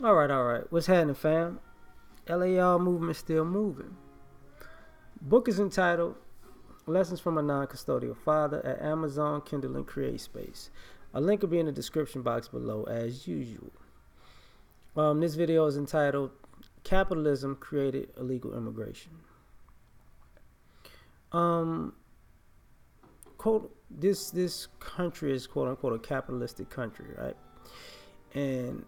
All right. What's happening, fam? L.A.R. movement still moving. Book is entitled Lessons from a Non-Custodial Father at Amazon, Kindle, and Create Space. A link will be in the description box below as usual. This video is entitled Capitalism Created Illegal Immigration. Quote, this country is quote unquote a capitalistic country, right? And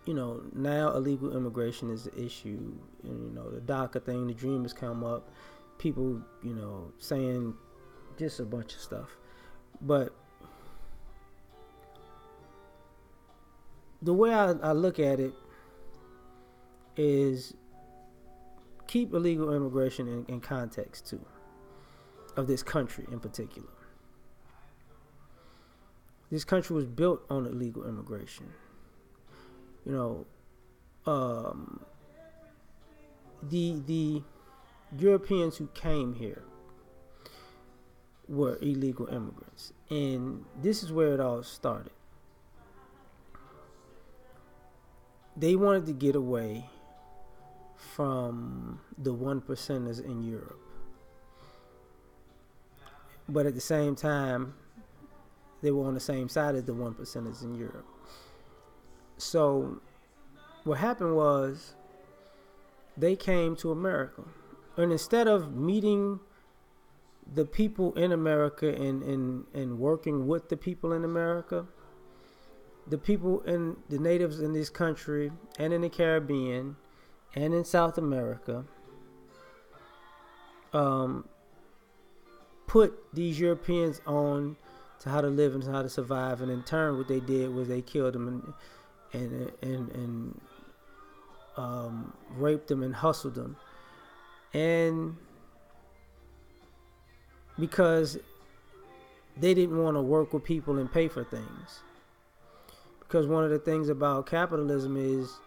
now illegal immigration is the issue. And, the DACA thing, the dream has come up. People, saying just a bunch of stuff. But the way I look at it is keep illegal immigration in context, too, of this country in particular. This country was built on illegal immigration. The Europeans who came here were illegal immigrants, and this is where it all started. They wanted to get away from the one percenters in Europe, but at the same time, they were on the same side as the one percenters in Europe. So what happened was they came to America, and instead of meeting the people in America and working with the people in America, the people in the natives in this country and in the Caribbean and in South America put these Europeans on to how to live and how to survive, and in turn what they did was they killed them and raped them and hustled them. And because they didn't want to work with people and pay for things. Because one of the things about capitalism is,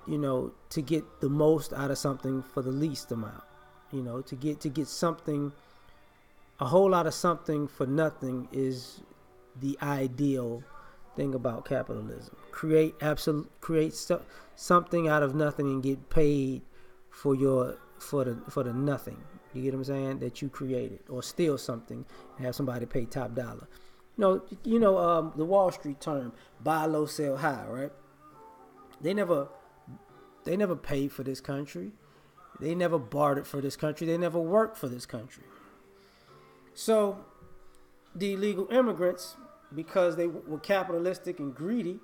to get the most out of something for the least amount. To get something, a whole lot of something for nothing is the ideal thing about capitalism. Create something out of nothing and get paid for the nothing. You get what I'm saying? That you created, or steal something and have somebody pay top dollar. The Wall Street term, buy low, sell high, right? They never paid for this country. They never bartered for this country. They never worked for this country. So the illegal immigrants, because they were capitalistic and greedy,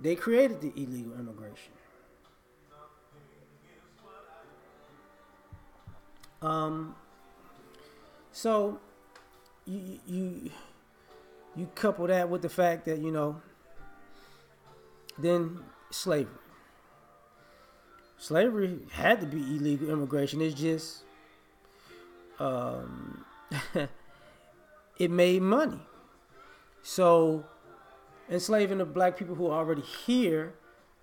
they created the illegal immigration. So you couple that with the fact that then slavery had to be illegal immigration. It's just it made money. So enslaving the black people who are already here,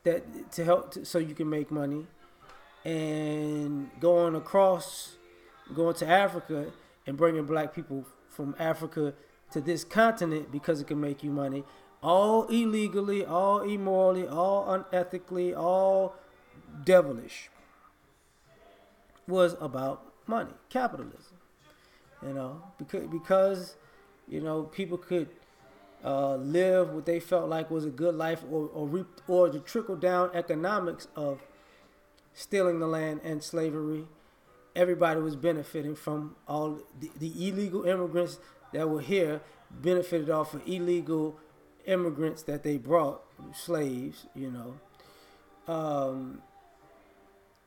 that to help so you can make money, and going to Africa and bringing black people from Africa to this continent because it can make you money, all illegally, all immorally, all unethically, all devilish, was about money, capitalism. Because people could live what they felt like was a good life, or the trickle down economics of stealing the land and slavery. Everybody was benefiting from all the illegal immigrants that were here, benefited off of illegal immigrants that they brought, slaves,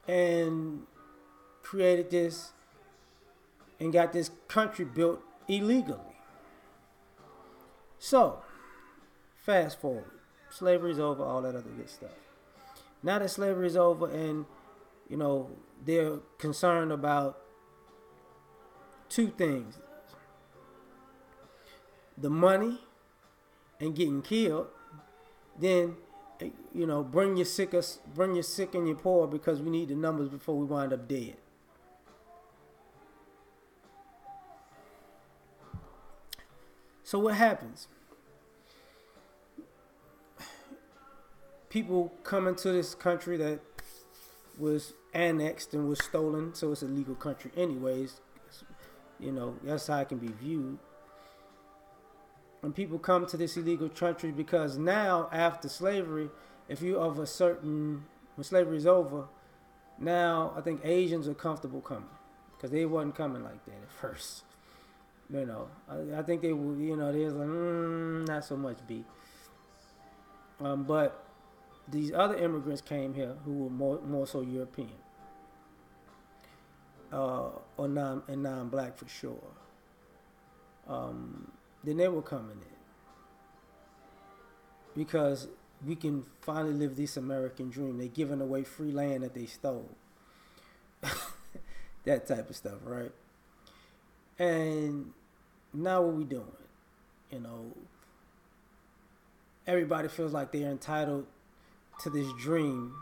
and created this and got this country built illegally. So, fast forward. Slavery's over, all that other good stuff. Now that slavery's over and, they're concerned about two things: the money and getting killed. Then, bring your sick and your poor, because we need the numbers before we wind up dead. So what happens? people coming to this country that was annexed and was stolen, so it's a legal country anyways. You know, that's how it can be viewed. And people come to this illegal country because now, after slavery, if you of a certain, when slavery is over, now I think Asians are comfortable coming because they wasn't coming like that at first. You know, I think they were, you know, they was like, not so much B. But these other immigrants came here who were more so European, or non-black for sure. Then they were coming in because we can finally live this American dream. They giving away free land that they stole, that type of stuff, right? And now what we doing? You know, everybody feels like they're entitled to this dream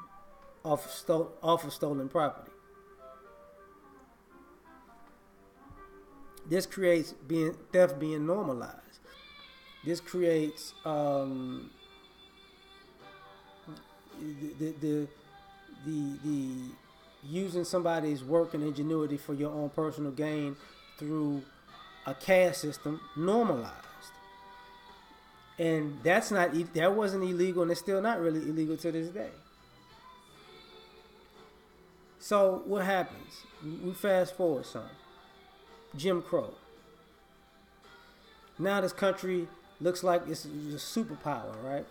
off of stolen property. This creates theft being normalized. This creates the using somebody's work and ingenuity for your own personal gain through a caste system normalized. And that wasn't illegal, and it's still not really illegal to this day. So what happens? We fast forward some. Jim Crow. Now this country looks like it's a superpower, right?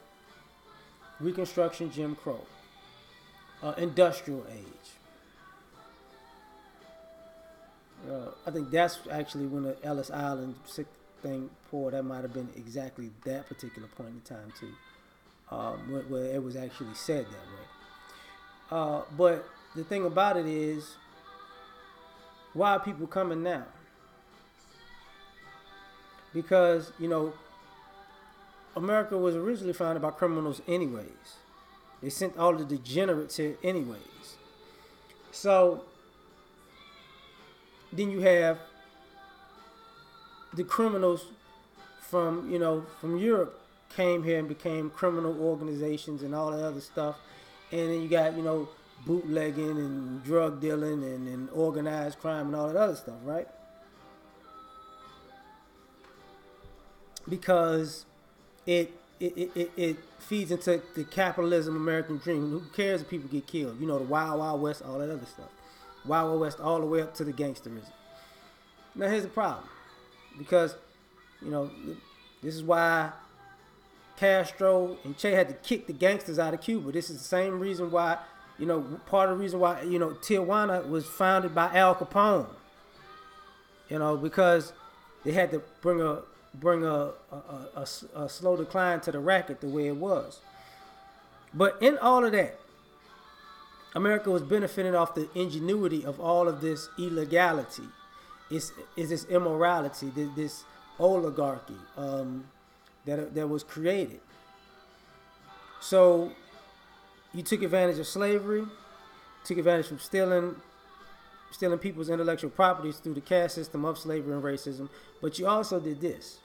Reconstruction, Jim Crow. Industrial age. I think that's actually when the Ellis Island thing poured. That might have been exactly that particular point in time too, where it was actually said that way. But the thing about it is, why are people coming now? Because, you know, America was originally founded by criminals anyways. They sent all the degenerates here anyways. So then you have the criminals from Europe came here and became criminal organizations and all that other stuff. And then you got, you know, bootlegging and drug dealing and organized crime and all that other stuff, right? Because it feeds into the capitalism American dream. Who cares if people get killed? You know, the Wild Wild West, all that other stuff. Wild Wild West all the way up to the gangsterism. Now here's the problem. Because, you know, this is why Castro and Che had to kick the gangsters out of Cuba. This is the same reason why, you know, part of the reason why, you know, Tijuana was founded by Al Capone. You know, because they had to bring a slow decline to the racket the way it was. But in all of that, America was benefiting off the ingenuity of all of this illegality. Is this immorality, this oligarchy that was created. So you took advantage of slavery, took advantage from stealing people's intellectual properties through the caste system of slavery and racism, but you also did this.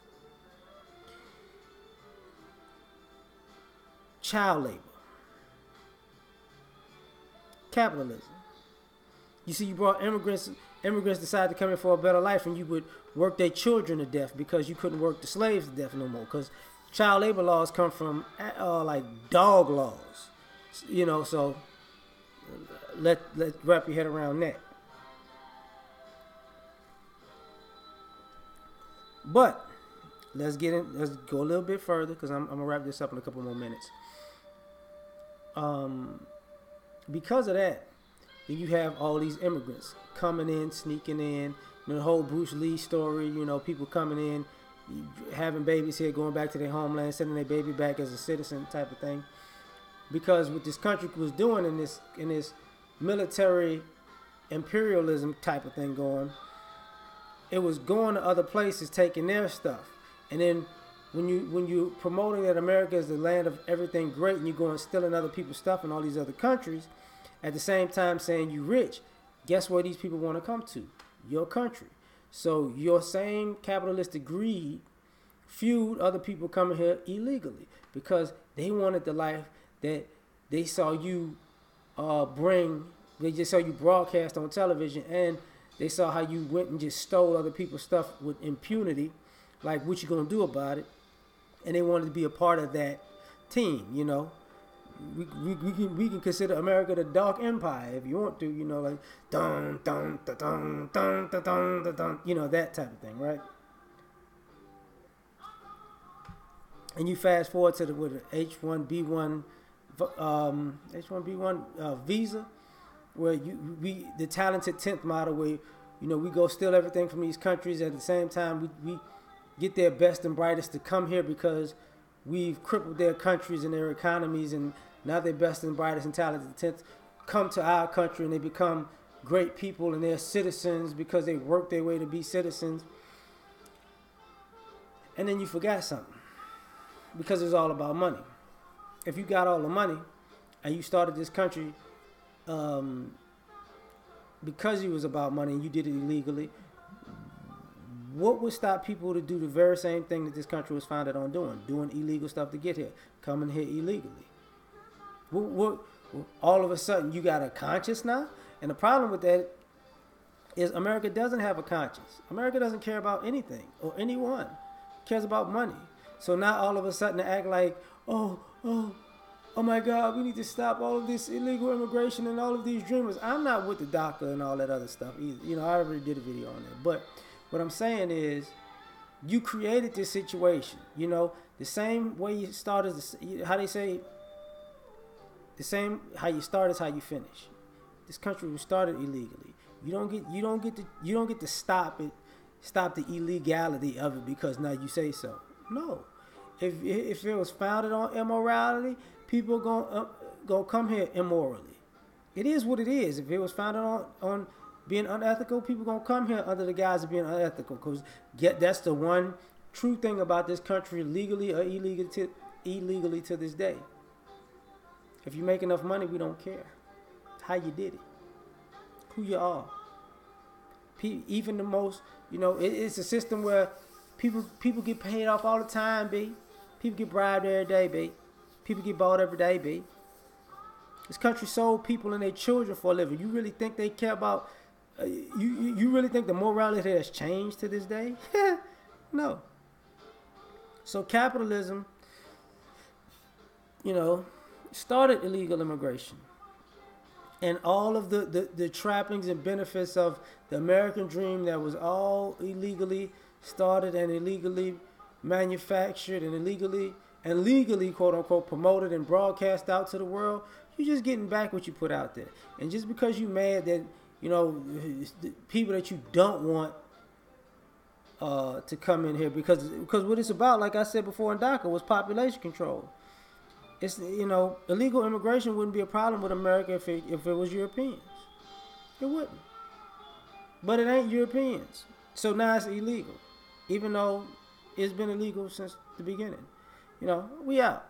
Child labor. Capitalism. You see, you brought immigrants decided to come in for a better life, and you would work their children to death because you couldn't work the slaves to death no more, because child labor laws come from like dog laws, you know. So let wrap your head around that. But let's go a little bit further, because I'm gonna wrap this up in a couple more minutes. Because of that, then you have all these immigrants coming in, sneaking in. You know, the whole Bruce Lee story. You know, people coming in, having babies here, going back to their homeland, sending their baby back as a citizen, type of thing. Because what this country was doing in this military imperialism type of thing going, it was going to other places, taking their stuff, and then when you promoting that America is the land of everything great, and you go and stealing other people's stuff in all these other countries, at the same time saying you rich, guess where these people want to come to? Your country. So your same capitalistic greed fueled other people coming here illegally, because they wanted the life that they saw you bring, they just saw you broadcast on television, and they saw how you went and just stole other people's stuff with impunity, like what you gonna do about it, and they wanted to be a part of that team. You know, we can consider America the Dark Empire if you want to. You know, like dun dun dun dun dun dun dun dun, dun, you know, that type of thing, right? And you fast forward to the with H1B1 visa, where we the talented 10th model, where we go steal everything from these countries. At the same time, we get their best and brightest to come here because we've crippled their countries and their economies, and now their best and brightest and talented 10th come to our country and they become great people and they're citizens because they work their way to be citizens. And then you forgot something, because it's all about money. If you got all the money and you started this country because it was about money and you did it illegally, what would stop people to do the very same thing that this country was founded on doing illegal stuff to get here, coming here illegally? All of a sudden you got a conscience now? And the problem with that is America doesn't have a conscience. America doesn't care about anything or anyone. It cares about money. So now all of a sudden they act like, oh my God, we need to stop all of this illegal immigration and all of these dreamers. I'm not with the DACA and all that other stuff either. I already did a video on that. But what I'm saying is, you created this situation. The same way you start is how they say, how you start is how you finish. This country was started illegally. You don't get to stop the illegality of it because now you say so. No. If it was founded on immorality, people gonna come here immorally. It is what it is. If it was founded on being unethical, people gonna come here under the guise of being unethical, because that's the one true thing about this country, legally or illegally to this day. If you make enough money, we don't care how you did it, who you are. Even the most, it's a system where people get paid off all the time, B. People get bribed every day, B. People get bought every day, B. This country sold people and their children for a living. You really think they care about? You really think the morality has changed to this day? No. So capitalism, started illegal immigration, and all of the trappings and benefits of the American dream that was all illegally started and illegally manufactured and legally quote unquote promoted and broadcast out to the world. You're just getting back what you put out there. And just because you mad that the people that you don't want to come in here, because what it's about, like I said before in DACA, was population control. It's illegal immigration wouldn't be a problem with America if it was Europeans. It wouldn't. But it ain't Europeans, so now it's illegal, even though it's been illegal since the beginning. We out.